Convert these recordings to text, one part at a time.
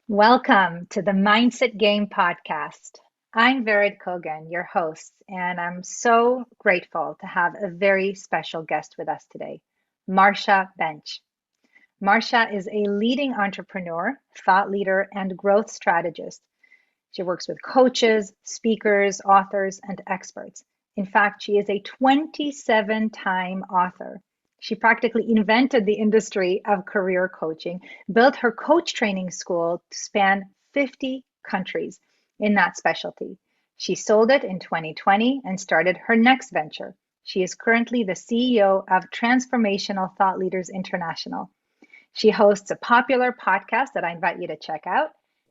Welcome to the Mindset Game podcast. I'm Vered Kogan, your host, and I'm so grateful to have a very special guest with us today, Marcia Bench. Marcia is a leading entrepreneur, thought leader, and growth strategist. She works with coaches, speakers, authors, and experts. In fact, she is a 27-time author. She practically invented the industry of career coaching, built her coach training school to span 50 countries in that specialty. She sold it in 2020 and started her next venture. She is currently the CEO of Transformational Thought Leaders International. She hosts a popular podcast that I invite you to check out,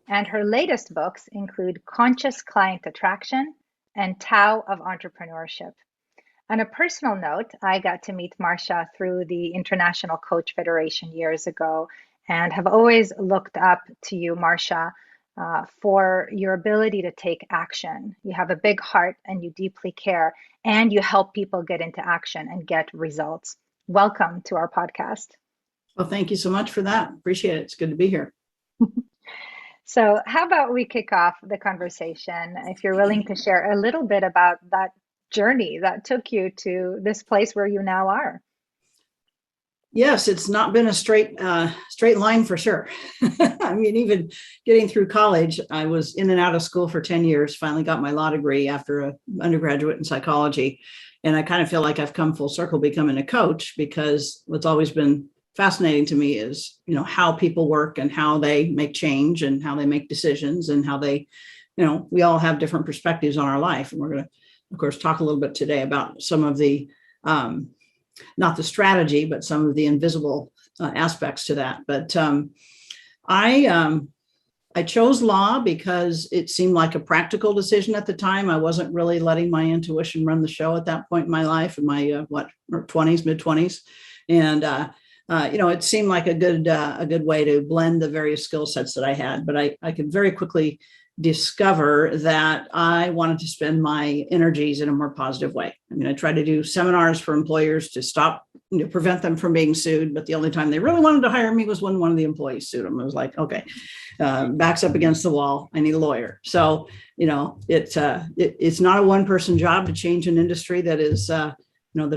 and her latest books include Conscious Client Attraction and Tao of Entrepreneurship. On a personal note, I got to meet Marcia through the International Coach Federation years ago and have always looked up to you, Marcia, for your ability to take action. You have a big heart and you deeply care, and you help people get into action and get results. Welcome to our podcast. Well, thank you so much for that. Appreciate it. It's good to be here. So, how about we kick off the conversation if you're willing to share a little bit about that journey that took you to this place where you now are? Yes, it's not been a straight line for sure. I mean, even getting through college, I was in and out of school for 10 years, finally got my law degree after an undergraduate in psychology. And I kind of feel like I've come full circle becoming a coach, because what's always been fascinating to me is, how people work and how they make change and how they make decisions and how they, we all have different perspectives on our life. And we're going to, of course, talk a little bit today about some of the, not the strategy, but some of the invisible aspects to that. But I chose law because it seemed like a practical decision at the time. I wasn't really letting my intuition run the show at that point in my life, in my mid 20s. And it seemed like a good way to blend the various skill sets that I had. But I could very quickly discover that I wanted to spend my energies in a more positive way. I mean, I tried to do seminars for employers to stop, prevent them from being sued. But the only time they really wanted to hire me was when one of the employees sued them. I was like, okay, backs up against the wall. I need a lawyer. So, it's not a one-person job to change an industry that is, that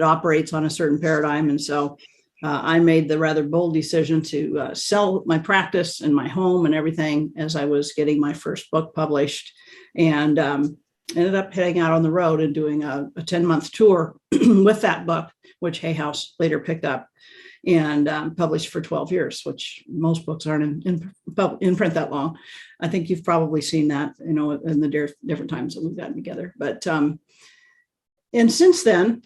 operates on a certain paradigm. And so I made the rather bold decision to sell my practice and my home and everything as I was getting my first book published, and ended up heading out on the road and doing a 10-month tour with that book, which Hay House later picked up and published for 12 years, which most books aren't in print that long. I think you've probably seen that, in the different times that we've gotten together. But and since then,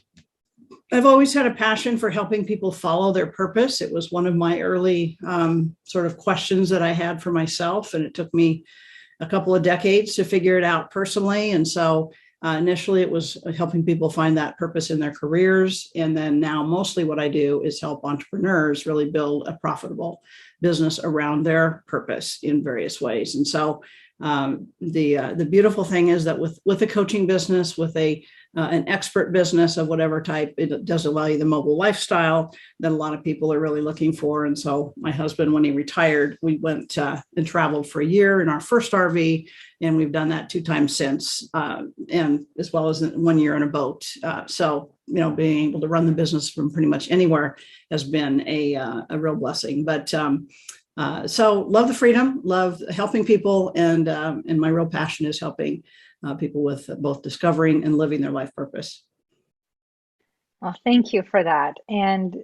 I've always had a passion for helping people follow their purpose. It was one of my early sort of questions that I had for myself, and it took me a couple of decades to figure it out personally. And so initially it was helping people find that purpose in their careers. And then now mostly what I do is help entrepreneurs really build a profitable business around their purpose in various ways. And so the beautiful thing is that with a coaching business, with an expert business of whatever type, it does allow you the mobile lifestyle that a lot of people are really looking for. And so my husband, when he retired, we went and traveled for a year in our first RV, and we've done that 2 times since, and as well as 1 year in a boat. So, being able to run the business from pretty much anywhere has been a real blessing. But so love the freedom, love helping people, and my real passion is helping people with both discovering and living their life purpose. Well, thank you for that. And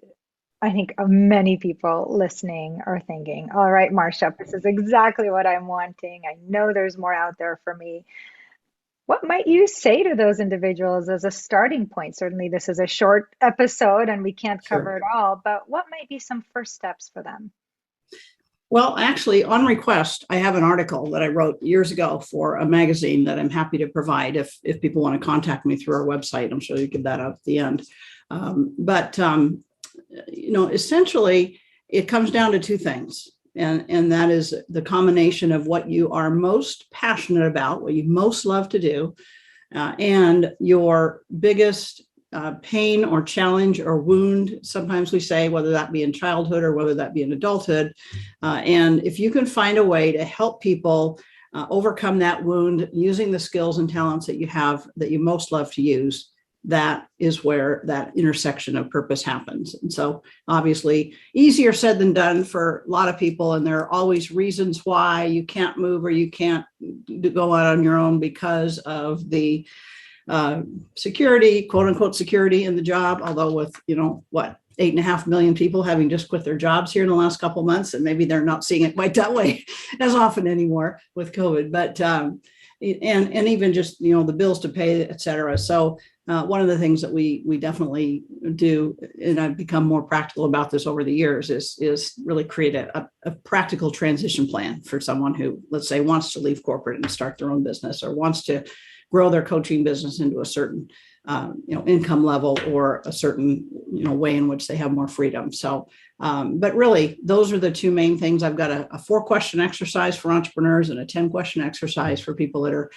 I think many people listening are thinking, all right, Marcia, this is exactly what I'm wanting. I know there's more out there for me. What might you say to those individuals as a starting point? Certainly, this is a short episode and we can't cover it all, but what might be some first steps for them? Well, actually, on request, I have an article that I wrote years ago for a magazine that I'm happy to provide if people want to contact me through our website. I'm sure you give that out at the end. But essentially, it comes down to 2 things. And that is the combination of what you are most passionate about, what you most love to do, and your biggest pain or challenge or wound, sometimes we say, whether that be in childhood or whether that be in adulthood. And if you can find a way to help people overcome that wound using the skills and talents that you have that you most love to use, that is where that intersection of purpose happens. And so obviously easier said than done for a lot of people. And there are always reasons why you can't move or you can't go out on your own because of the security, quote unquote, security in the job. Although with, 8.5 million people having just quit their jobs here in the last couple of months, and maybe they're not seeing it quite that way as often anymore with COVID, but and even just, the bills to pay, et cetera. So one of the things that we definitely do, and I've become more practical about this over the years, is really create a practical transition plan for someone who, let's say, wants to leave corporate and start their own business, or wants to grow their coaching business into a certain income level, or a certain way in which they have more freedom. So but really those are the two main things. I've got a 4-question exercise for entrepreneurs and a 10-question exercise for people that are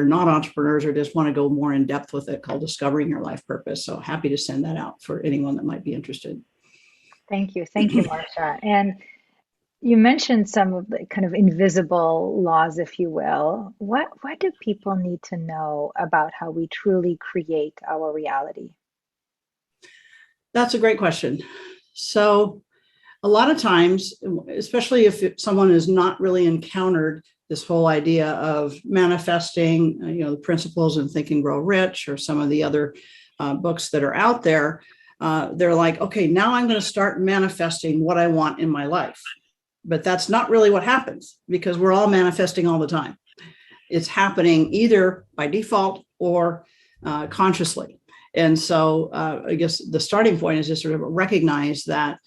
not entrepreneurs or just want to go more in depth with it, called Discovering Your Life Purpose. So happy to send that out for anyone that might be interested. Thank you. Thank you, Marcia. And you mentioned some of the kind of invisible laws, if you will. What do people need to know about how we truly create our reality? That's a great question. So a lot of times, especially if someone has not really encountered this whole idea of manifesting, the principles in Think and Grow Rich, or some of the other books that are out there, they're like, okay, now I'm going to start manifesting what I want in my life. But that's not really what happens, because we're all manifesting all the time. It's happening either by default or consciously. And so I guess the starting point is just sort of recognize that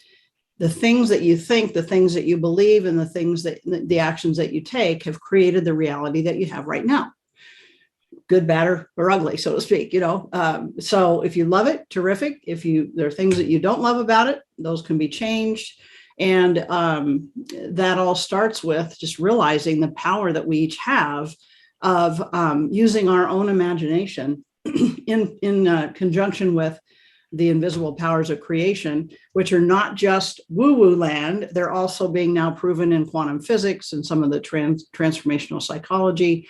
the things that you think, the things that you believe, and the actions that you take have created the reality that you have right now. Good, bad, or ugly, so to speak, So if you love it, terrific. If there are things that you don't love about it, those can be changed. And that all starts with just realizing the power that we each have of using our own imagination in conjunction with the invisible powers of creation, which are not just woo-woo land. They're also being now proven in quantum physics and some of the transformational psychology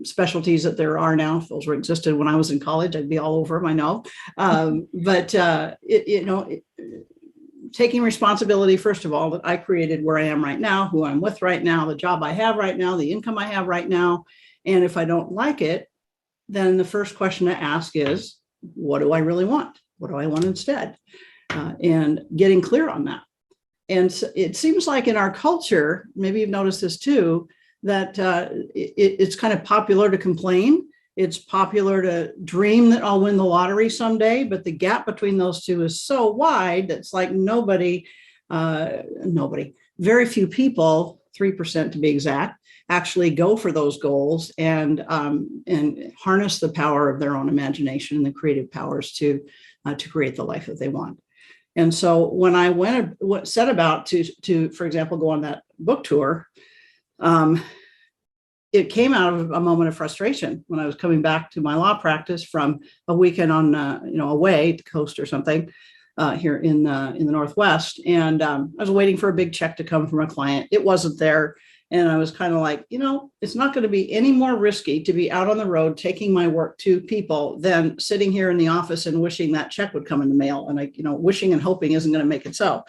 specialties that there are now. If those were existed when I was in college, I'd be all over them, I know. Taking responsibility, first of all, that I created where I am right now, who I'm with right now, the job I have right now, the income I have right now. And if I don't like it, then the first question to ask is, what do I really want? What do I want instead? And getting clear on that. And so it seems like in our culture, maybe you've noticed this too, that it's kind of popular to complain. It's popular to dream that I'll win the lottery someday, but the gap between those two is so wide that it's like very few people, 3% to be exact, actually go for those goals and harness the power of their own imagination and the creative powers to create the life that they want. And so when I set about to, for example, go on that book tour, it came out of a moment of frustration when I was coming back to my law practice from a weekend on, away to coast or something here in the Northwest. And I was waiting for a big check to come from a client. It wasn't there. And I was kind of like, it's not going to be any more risky to be out on the road taking my work to people than sitting here in the office and wishing that check would come in the mail. And wishing and hoping isn't going to make it so.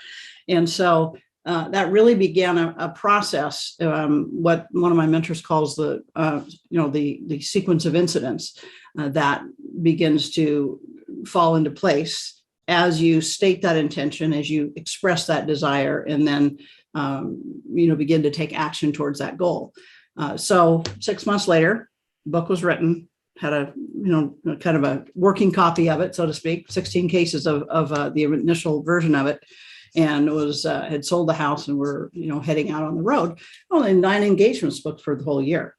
And so that really began a process, what one of my mentors calls the sequence of incidents that begins to fall into place as you state that intention, as you express that desire, and then begin to take action towards that goal. So 6 months later, the book was written, had a kind of a working copy of it, so to speak, 16 cases of the initial version of it. And had sold the house and we're, heading out on the road. Only 9 engagements booked for the whole year.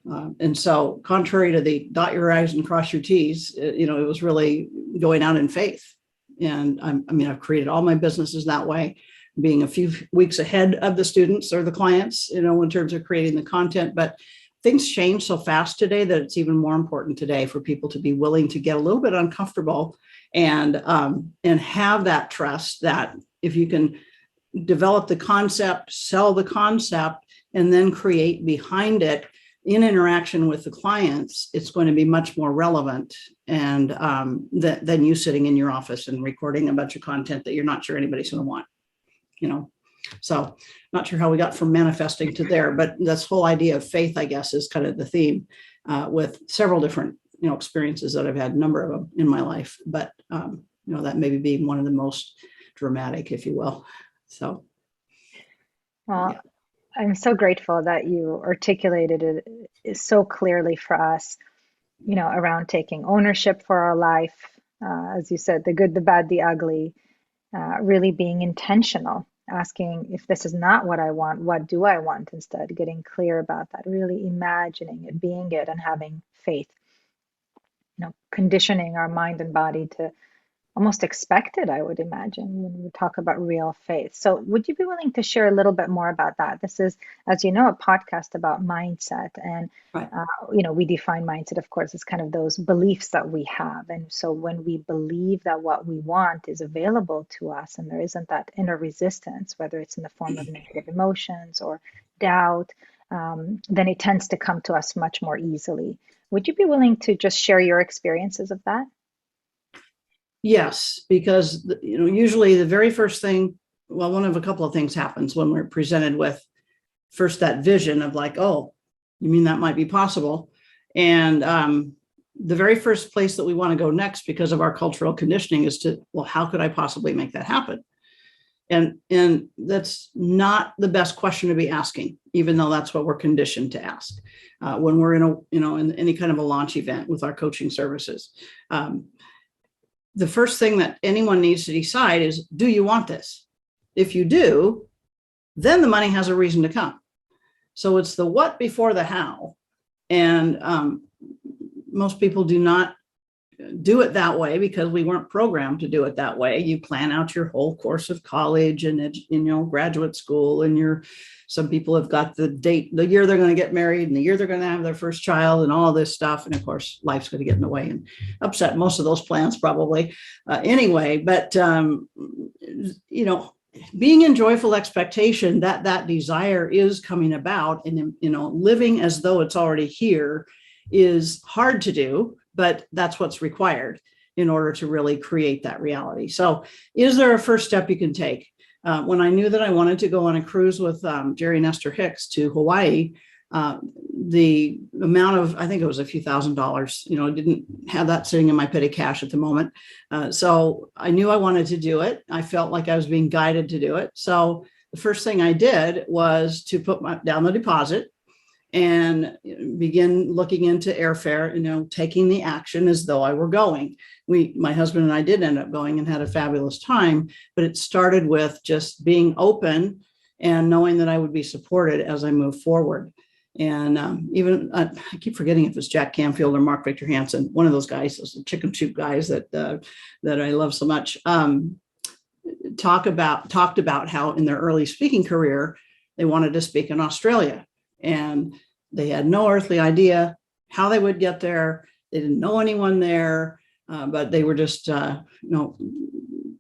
And so contrary to the dot your I's and cross your T's, it was really going out in faith. And I've created all my businesses that way, being a few weeks ahead of the students or the clients, in terms of creating the content. But things change so fast today that it's even more important today for people to be willing to get a little bit uncomfortable and have that trust that if you can develop the concept, sell the concept, and then create behind it in interaction with the clients, it's going to be much more relevant and than you sitting in your office and recording a bunch of content that you're not sure anybody's going to want, So not sure how we got from manifesting to there, but this whole idea of faith, I guess, is kind of the theme with several different, experiences that I've had, a number of them in my life, but, that maybe being one of the most dramatic, if you will. So. Well, Yeah. I'm so grateful that you articulated it so clearly for us, around taking ownership for our life. As you said, the good, the bad, the ugly, really being intentional, asking if this is not what I want, what do I want instead? Getting clear about that, really imagining it, being it, and having faith, conditioning our mind and body to almost expect it, I would imagine, when we talk about real faith. So, would you be willing to share a little bit more about that? This is, as you know, a podcast about mindset. And, Right. we define mindset, of course, as kind of those beliefs that we have. And so, when we believe that what we want is available to us and there isn't that inner resistance, whether it's in the form of negative emotions or doubt, then it tends to come to us much more easily. Would you be willing to just share your experiences of that? Yes, because usually the very first thing, well, one of a couple of things happens when we're presented with first that vision of like, oh, you mean that might be possible? And the very first place that we want to go next because of our cultural conditioning is to, well, how could I possibly make that happen? And that's not the best question to be asking, even though that's what we're conditioned to ask when we're in any kind of a launch event with our coaching services. The first thing that anyone needs to decide is, do you want this? If you do, then the money has a reason to come. So it's the what before the how. And most people do not do it that way because we weren't programmed to do it that way. You plan out your whole course of college and graduate school, and some people have got the date, the year they're going to get married and the year they're going to have their first child and all this stuff. And of course, life's going to get in the way and upset most of those plans probably anyway. But, being in joyful expectation that desire is coming about and, living as though it's already here is hard to do, but that's what's required in order to really create that reality. So is there a first step you can take? When I knew that I wanted to go on a cruise with Jerry and Esther Hicks to Hawaii, the amount of, I think it was a few $1,000s, I didn't have that sitting in my petty cash at the moment. So I knew I wanted to do it. I felt like I was being guided to do it. So the first thing I did was to put down the deposit and begin looking into airfare, taking the action as though I were going. My husband and I did end up going and had a fabulous time, but it started with just being open and knowing that I would be supported as I move forward. And even I keep forgetting if it's Jack Canfield or Mark Victor Hansen, one of those guys, those chicken soup guys that I love so much, talked about how in their early speaking career, they wanted to speak in Australia. And they had no earthly idea how they would get there. They didn't know anyone there, but they were just,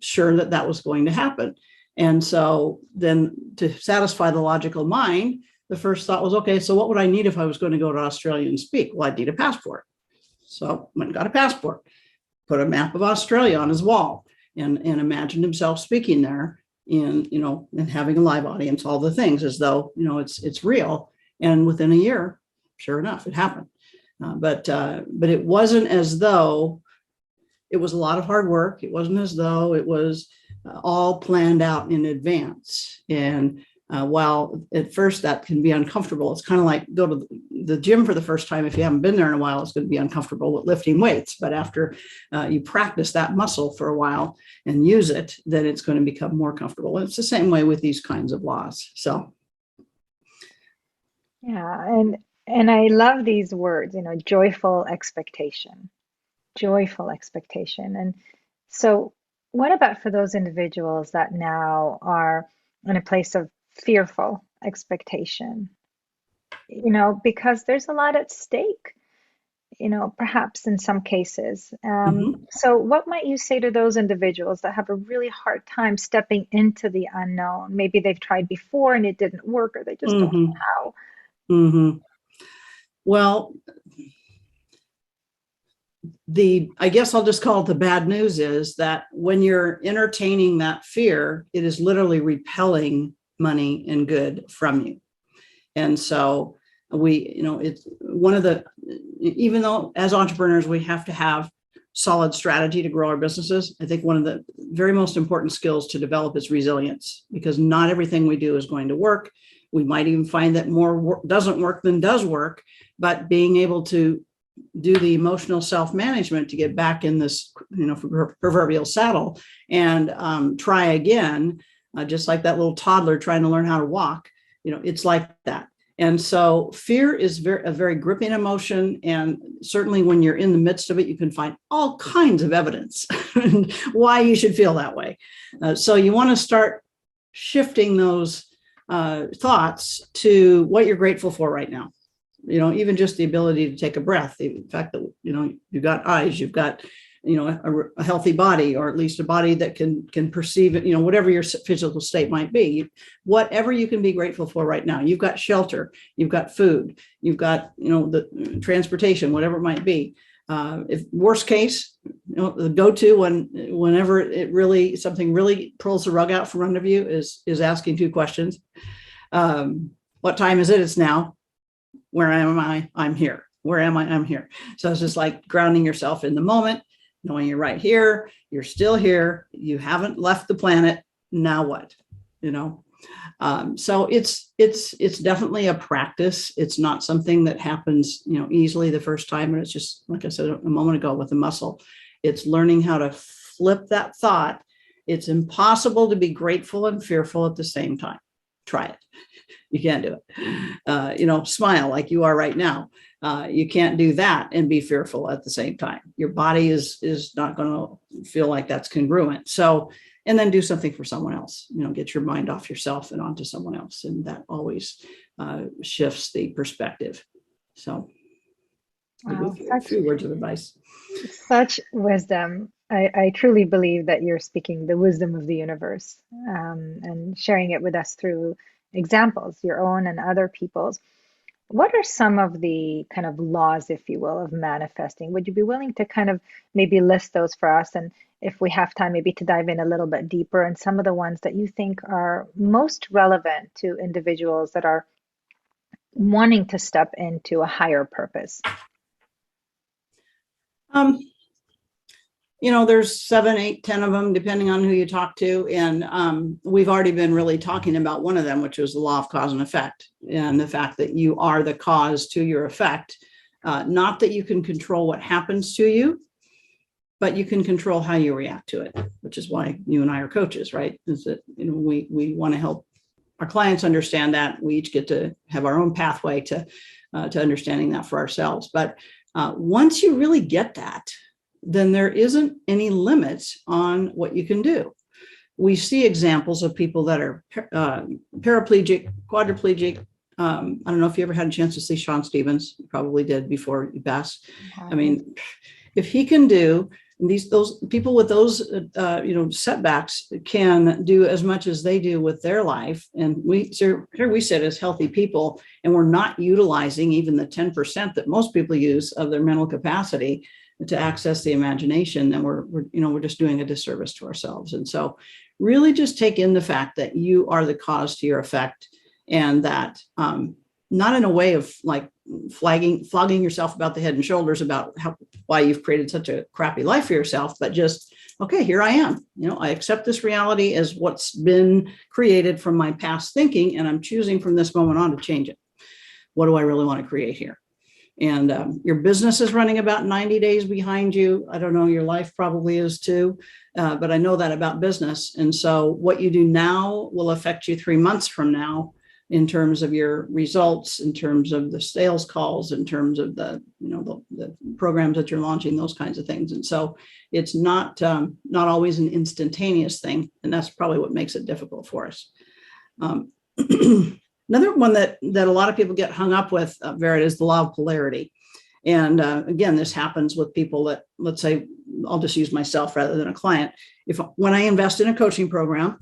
sure that was going to happen. And so then to satisfy the logical mind, the first thought was, okay, so what would I need if I was going to go to Australia and speak? Well, I'd need a passport. So went and got a passport, put a map of Australia on his wall and imagined himself speaking there and having a live audience, all the things as though, it's real. And within a year, sure enough, it happened. But it wasn't as though it was a lot of hard work. It wasn't as though it was all planned out in advance. And while at first that can be uncomfortable, it's kind of like go to the gym for the first time. If you haven't been there in a while, it's going to be uncomfortable with lifting weights. But after you practice that muscle for a while and use it, then it's going to become more comfortable. And it's the same way with these kinds of laws. So. Yeah, and I love these words, joyful expectation, joyful expectation. And so what about for those individuals that now are in a place of fearful expectation? because there's a lot at stake, perhaps in some cases. Mhm. So what might you say to those individuals that have a really hard time stepping into the unknown? Maybe they've tried before and it didn't work, or they just don't know Mhm. how. Mhm. Well, I guess I'll just call it the bad news is that when you're entertaining that fear, it is literally repelling money and good from you. And so it's one of the, even though as entrepreneurs, we have to have solid strategy to grow our businesses. I think one of the very most important skills to develop is resilience, because not everything we do is going to work. We might even find that more doesn't work than does work, but being able to do the emotional self-management to get back in this, proverbial saddle and try again, just like that little toddler trying to learn how to walk. It's like that. And so fear is a very gripping emotion. And certainly when you're in the midst of it, you can find all kinds of evidence why you should feel that way. So you want to start shifting those thoughts to what you're grateful for right now. Even just the ability to take a breath, the fact that, you've got eyes, you've got, a healthy body, or at least a body that can perceive it, whatever your physical state might be, whatever you can be grateful for right now. You've got shelter, you've got food, you've got, the transportation, whatever it might be. If worst case, the go-to whenever something really pulls the rug out from under you is asking two questions. What time is it? It's now. Where am I? I'm here. Where am I? I'm here. So it's just like grounding yourself in the moment, knowing you're right here. You're still here. You haven't left the planet. Now what? So it's definitely a practice. It's not something that happens, easily the first time. And it's just, like I said a moment ago, with the muscle, it's learning how to flip that thought. It's impossible to be grateful and fearful at the same time. Try it. You can't do it. Smile like you are right now. You can't do that and be fearful at the same time. Your body is not going to feel like that's congruent. So, and then do something for someone else. Get your mind off yourself and onto someone else, and that always shifts the perspective. So, Wow, a few words of advice. such wisdom. I truly believe that you're speaking the wisdom of the universe, and sharing it with us through examples, your own and other people's. What are some of the kind of laws, if you will, of manifesting? Would you be willing to kind of maybe list those for us? And if we have time, maybe to dive in a little bit deeper, and some of the ones that you think are most relevant to individuals that are wanting to step into a higher purpose. Um, there's 7, 8, 10 of them, depending on who you talk to. And we've already been really talking about one of them, which was the law of cause and effect, and the fact that you are the cause to your effect. Not that you can control what happens to you, but you can control how you react to it, which is why you and I are coaches, right? Is that, we want to help our clients understand that. We each get to have our own pathway to understanding that for ourselves. But once you really get that, then there isn't any limits on what you can do. We see examples of people that are paraplegic, quadriplegic. I don't know if you ever had a chance to see Sean Stevens. You probably did before you passed. I mean, if he can do those people with those setbacks can do as much as they do with their life, and here we sit as healthy people, and we're not utilizing even the 10% that most people use of their mental capacity to access the imagination, then we're just doing a disservice to ourselves. And so really just take in the fact that you are the cause to your effect, and that not in a way of like flogging yourself about the head and shoulders about why you've created such a crappy life for yourself, but just, okay, here I am. I accept this reality as what's been created from my past thinking, and I'm choosing from this moment on to change it. What do I really want to create here? And your business is running about 90 days behind you. I don't know, your life probably is too, but I know that about business. And so what you do now will affect you 3 months from now, in terms of your results, in terms of the sales calls, in terms of the programs that you're launching, those kinds of things. And so it's not always an instantaneous thing. And that's probably what makes it difficult for us. Another one that a lot of people get hung up with, Vera, is the law of polarity. And again, this happens with people that, let's say, I'll just use myself rather than a client. When I invest in a coaching program,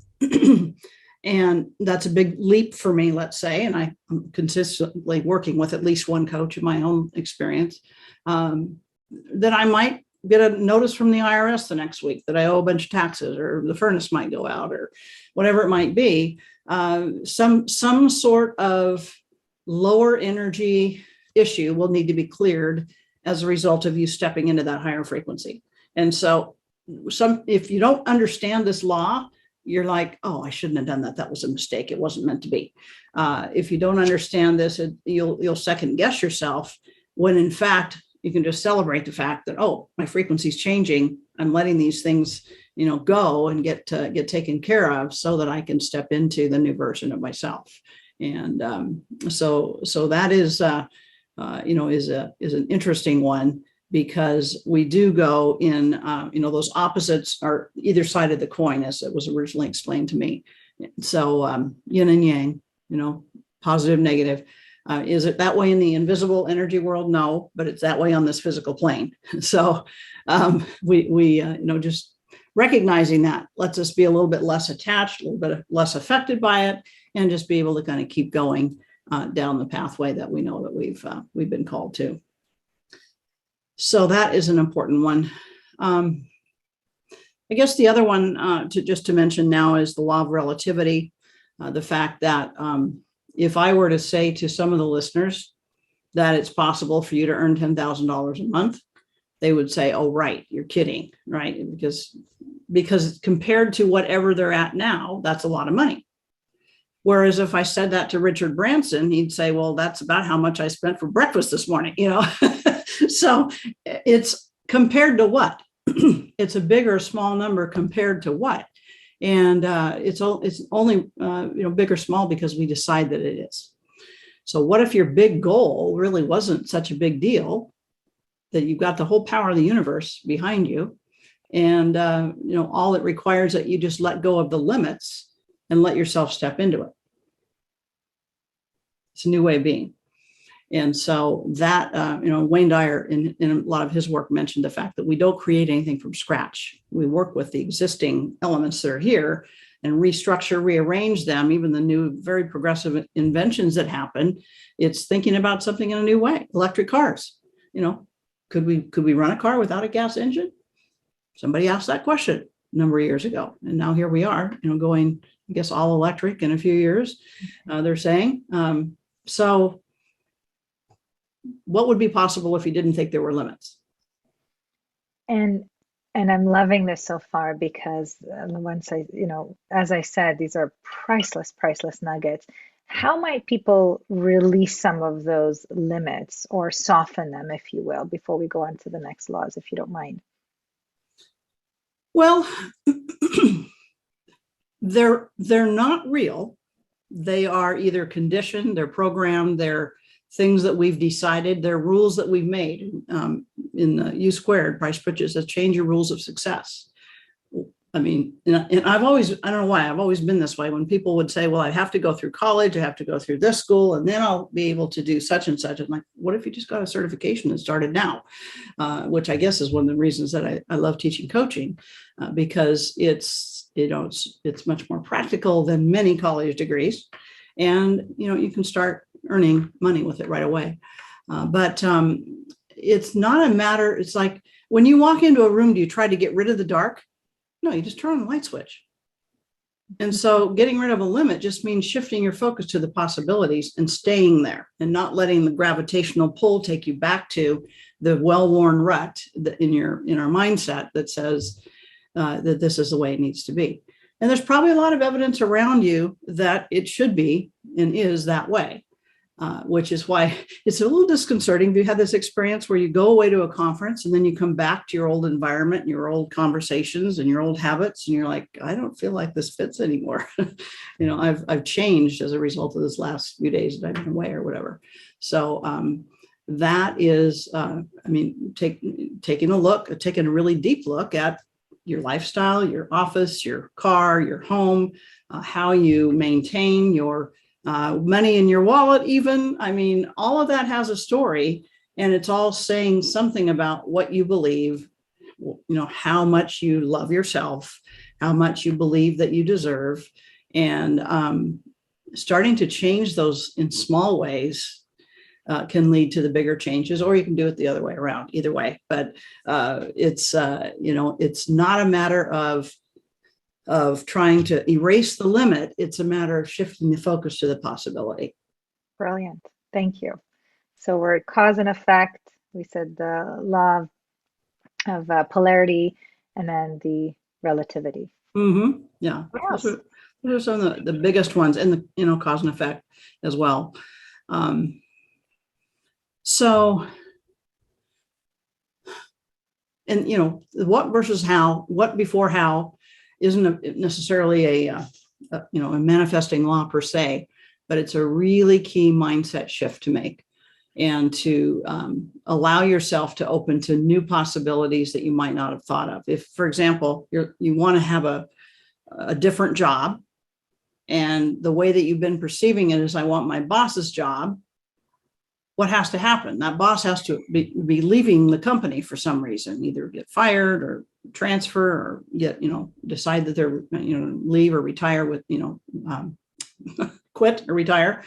and that's a big leap for me, let's say, and I'm consistently working with at least one coach in my own experience, that I might get a notice from the IRS the next week that I owe a bunch of taxes, or the furnace might go out, or whatever it might be. Some sort of lower energy issue will need to be cleared as a result of you stepping into that higher frequency. And so if you don't understand this law, you're like, oh, I shouldn't have done that. That was a mistake. It wasn't meant to be. If you don't understand this, you'll second guess yourself, when in fact, you can just celebrate the fact that, oh, my frequency is changing. I'm letting these things, go and get taken care of so that I can step into the new version of myself. And so that is, is an interesting one, because we do go in, those opposites are either side of the coin, as it was originally explained to me. So yin and yang, positive, negative. Is it that way in the invisible energy world? No, but it's that way on this physical plane. So we just recognizing that lets us be a little bit less attached, a little bit less affected by it, and just be able to kind of keep going down the pathway that we know that we've been called to. So that is an important one. I guess the other one to mention now is the law of relativity. The fact that if I were to say to some of the listeners that it's possible for you to earn $10,000 a month, they would say, oh, right, you're kidding, right? Because compared to whatever they're at now, that's a lot of money. Whereas if I said that to Richard Branson, he'd say, well, that's about how much I spent for breakfast this morning, So it's compared to what? It's a big or small number compared to what? And it's only big or small because we decide that it is. So what if your big goal really wasn't such a big deal, that you've got the whole power of the universe behind you, and all it requires that you just let go of the limits and let yourself step into it. It's a new way of being. And so that, Wayne Dyer in a lot of his work mentioned the fact that we don't create anything from scratch. We work with the existing elements that are here and restructure, rearrange them. Even the new, very progressive inventions that happen, it's thinking about something in a new way. Electric cars, could we run a car without a gas engine? Somebody asked that question a number of years ago. And now here we are, going, I guess, all electric in a few years, they're saying. So what would be possible if you didn't think there were limits? And I'm loving this so far, because once as I said, these are priceless nuggets. How might people release some of those limits, or soften them, if you will, before we go on to the next laws, if you don't mind? Well, they're not real. They are either conditioned, they're programmed, they're things that we've decided, they're rules that we've made in U squared, Price Pritchett says, change your rules of success. I mean, and I don't know why, I've always been this way. When people would say, well, I have to go through college, I have to go through this school, and then I'll be able to do such and such. I'm like, what if you just got a certification and started now? Which I guess is one of the reasons that I love teaching coaching, because it's much more practical than many college degrees. And, you can start earning money with it right away. But it's not a matter, it's like when you walk into a room, do you try to get rid of the dark? No, you just turn on the light switch. And so getting rid of a limit just means shifting your focus to the possibilities and staying there, and not letting the gravitational pull take you back to the well-worn rut in our mindset that says that this is the way it needs to be. And there's probably a lot of evidence around you that it should be and is that way, which is why it's a little disconcerting. If you had this experience where you go away to a conference and then you come back to your old environment and your old conversations and your old habits, and you're like, I don't feel like this fits anymore. I've changed as a result of this last few days that I've been away or whatever. So that is, taking a really deep look at your lifestyle, your office, your car, your home, how you maintain your money in your wallet, even. I mean, all of that has a story, and it's all saying something about what you believe, how much you love yourself, how much you believe that you deserve, and starting to change those in small ways can lead to the bigger changes, or you can do it the other way around. Either way, but it's not a matter of trying to erase the limit. It's a matter of shifting the focus to the possibility. Brilliant. Thank you. So we're at cause and effect. We said the law of polarity, and then the relativity. Mm-hmm. Yeah. What else? Those are some of the biggest ones, and the cause and effect as well. So, and what versus how, what before how, isn't necessarily a manifesting law per se, but it's a really key mindset shift to make, and to allow yourself to open to new possibilities that you might not have thought of. If, for example, you want to have a different job, and the way that you've been perceiving it is, I want my boss's job, what has to happen? That boss has to be leaving the company for some reason, either get fired or transfer, or decide that they're, leave or retire with, quit or retire.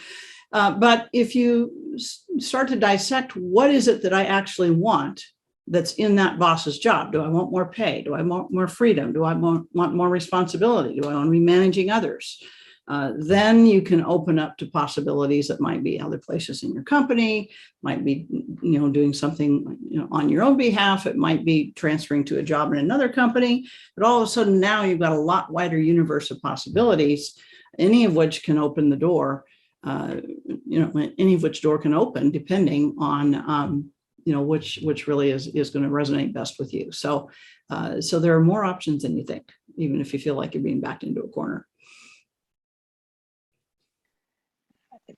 But if you start to dissect, what is it that I actually want that's in that boss's job? Do I want more pay? Do I want more freedom? Do I want more responsibility? Do I want to be managing others? Then you can open up to possibilities that might be other places in your company, might be, doing something, on your own behalf. It might be transferring to a job in another company, but all of a sudden now you've got a lot wider universe of possibilities, any of which can open the door, any of which door can open depending on, which really is going to resonate best with you. So there are more options than you think, even if you feel like you're being backed into a corner.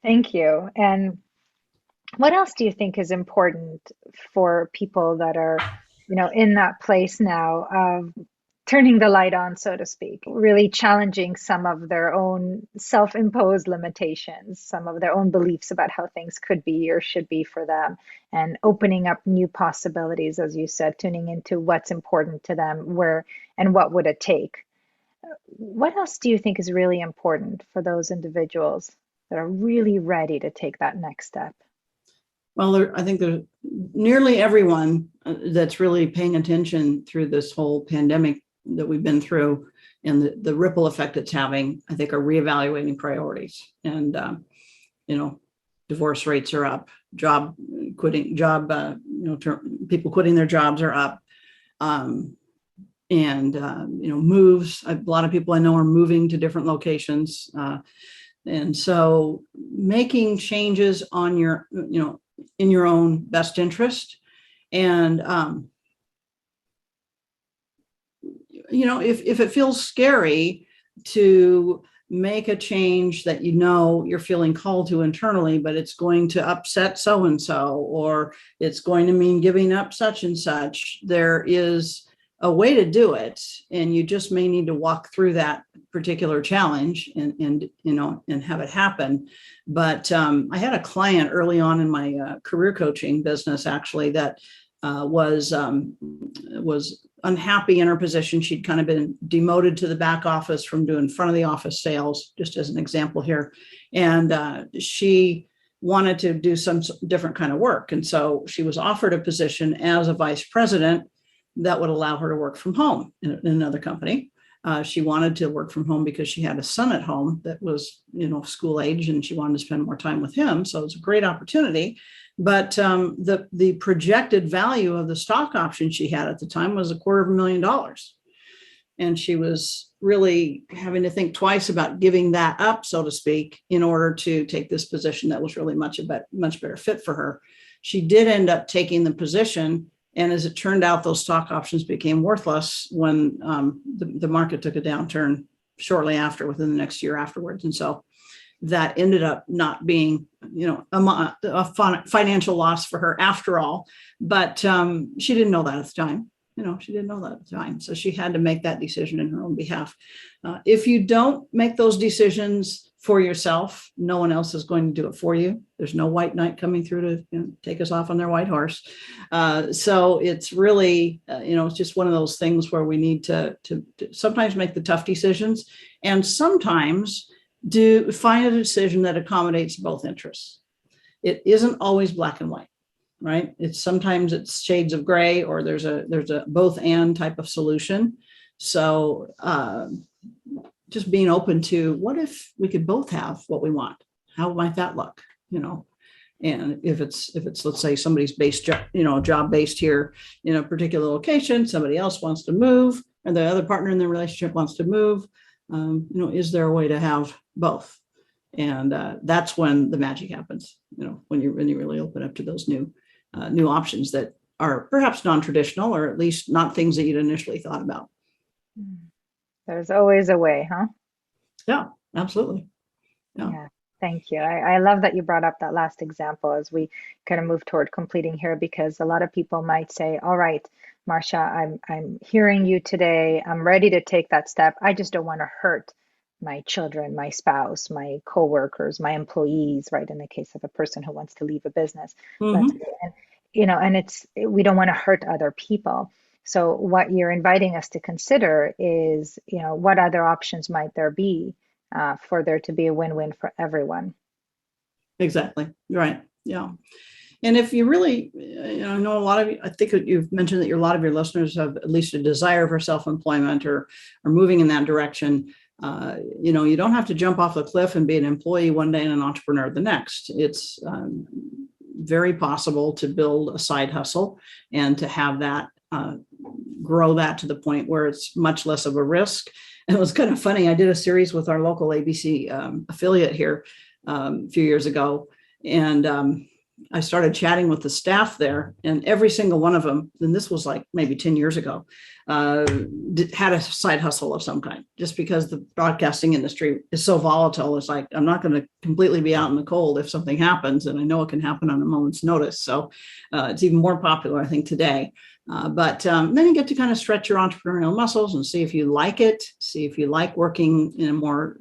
Thank you. And what else do you think is important for people that are, in that place now of turning the light on, so to speak, really challenging some of their own self-imposed limitations, some of their own beliefs about how things could be or should be for them, and opening up new possibilities, as you said, tuning into what's important to them, where and what would it take? What else do you think is really important for those individuals that are really ready to take that next step? Well, I think there's nearly everyone that's really paying attention through this whole pandemic that we've been through, and the ripple effect it's having, I think, are reevaluating priorities. And, divorce rates are up, people quitting their jobs are up. Moves, a lot of people I know are moving to different locations. And so making changes on your, in your own best interest. And, if it feels scary to make a change that you're feeling called to internally, but it's going to upset so-and-so, or it's going to mean giving up such and such, there is a way to do it, and you just may need to walk through that particular challenge and have it happen. But I had a client early on in my career coaching business, actually, that was unhappy in her position. She'd kind of been demoted to the back office from doing front of the office sales, just as an example here. And she wanted to do some different kind of work. And so she was offered a position as a vice president that would allow her to work from home in another company. She wanted to work from home because she had a son at home that was, school age, and she wanted to spend more time with him. So it was a great opportunity. But the projected value of the stock option she had at the time was $250,000. And she was really having to think twice about giving that up, so to speak, in order to take this position that was really much better fit for her. She did end up taking the position. And as it turned out, those stock options became worthless when the market took a downturn shortly after, within the next year afterwards. And so that ended up not being, a financial loss for her after all. But she didn't know that at the time. She didn't know that at the time. So she had to make that decision in her own behalf. If you don't make those decisions for yourself. No one else is going to do it for you. There's no white knight coming through to take us off on their white horse. So it's really, it's just one of those things where we need to sometimes make the tough decisions, and sometimes find a decision that accommodates both interests. It isn't always black and white, right? Sometimes it's shades of gray, or there's a both and type of solution. So just being open to, what if we could both have what we want? How might that look? And if it's let's say somebody's job based here in a particular location, somebody else wants to move, and the other partner in the relationship wants to move, is there a way to have both? And that's when the magic happens. When you really open up to those new options that are perhaps non-traditional, or at least not things that you'd initially thought about. There's always a way, huh? Yeah, absolutely. Yeah, thank you. I love that you brought up that last example as we kind of move toward completing here, because a lot of people might say, all right, Marcia, I'm hearing you today. I'm ready to take that step. I just don't want to hurt my children, my spouse, my coworkers, my employees, right? In the case of a person who wants to leave a business, let's say. And we don't want to hurt other people. So what you're inviting us to consider is, what other options might there be for there to be a win-win for everyone? Exactly. Right. Yeah. And if you really, I know a lot of you, I think you've mentioned that a lot of your listeners have at least a desire for self-employment, or moving in that direction. You don't have to jump off the cliff and be an employee one day and an entrepreneur the next. It's very possible to build a side hustle and to have that grow that to the point where it's much less of a risk. And it was kind of funny. I did a series with our local ABC affiliate here a few years ago, and I started chatting with the staff there, and every single one of them, and this was like maybe 10 years ago, had a side hustle of some kind, just because the broadcasting industry is so volatile. It's like, I'm not going to completely be out in the cold if something happens, and I know it can happen on a moment's notice. So it's even more popular, I think, today. But then you get to kind of stretch your entrepreneurial muscles and see if you like it, see if you like working in a more,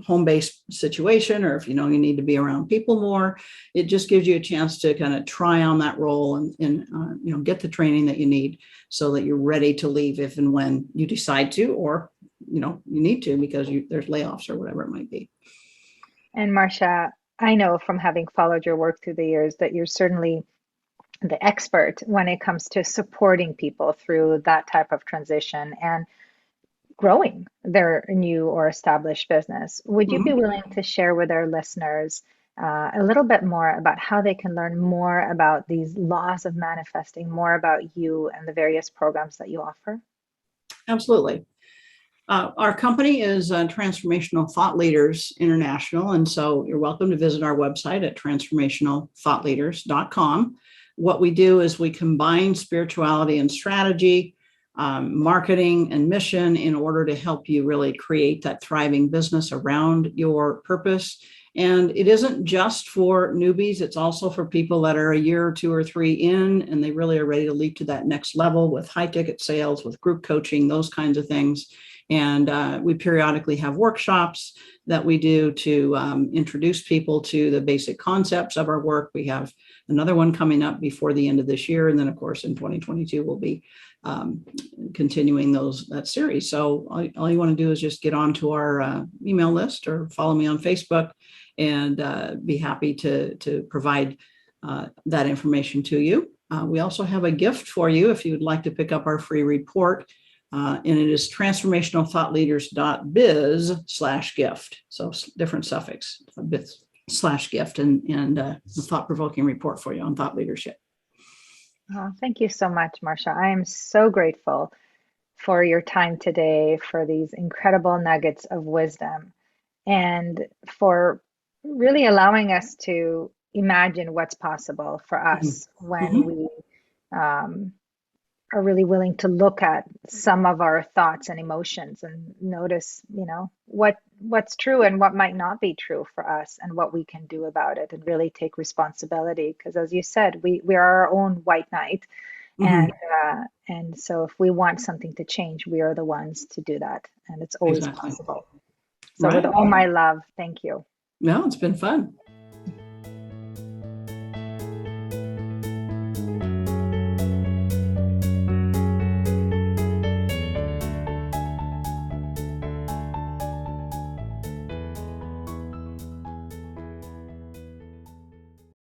home-based situation, or if, you need to be around people more. It just gives you a chance to kind of try on that role and get the training that you need so that you're ready to leave if and when you decide to, or, you need to, because there's layoffs or whatever it might be. And Marcia, I know from having followed your work through the years that you're certainly the expert when it comes to supporting people through that type of transition and growing their new or established business. Would you be willing to share with our listeners a little bit more about how they can learn more about these laws of manifesting, more about you and the various programs that you offer? Absolutely. Our company is Transformational Thought Leaders International, and so you're welcome to visit our website at transformationalthoughtleaders.com. What we do is we combine spirituality and strategy, marketing and mission, in order to help you really create that thriving business around your purpose. And it isn't just for newbies. It's also for people that are a year or 2 or 3 in, and they really are ready to leap to that next level with high ticket sales, with group coaching, those kinds of things. And we periodically have workshops that we do to introduce people to the basic concepts of our work. We have another one coming up before the end of this year. And then, of course, in 2022, we'll be continuing that series. So all you want to do is just get onto our email list or follow me on Facebook, and be happy to provide that information to you. We also have a gift for you if you would like to pick up our free report. And it is transformationalthoughtleaders.biz/gift. So different suffix, biz/gift, and a thought-provoking report for you on thought leadership. Oh, thank you so much, Marcia. I am so grateful for your time today, for these incredible nuggets of wisdom, and for really allowing us to imagine what's possible for us when we are really willing to look at some of our thoughts and emotions and notice, what's true and what might not be true for us, and what we can do about it, and really take responsibility. Because as you said, we are our own white knight. And so if we want something to change, we are the ones to do that. And it's always possible. So with Right. all my love, thank you. No, it's been fun.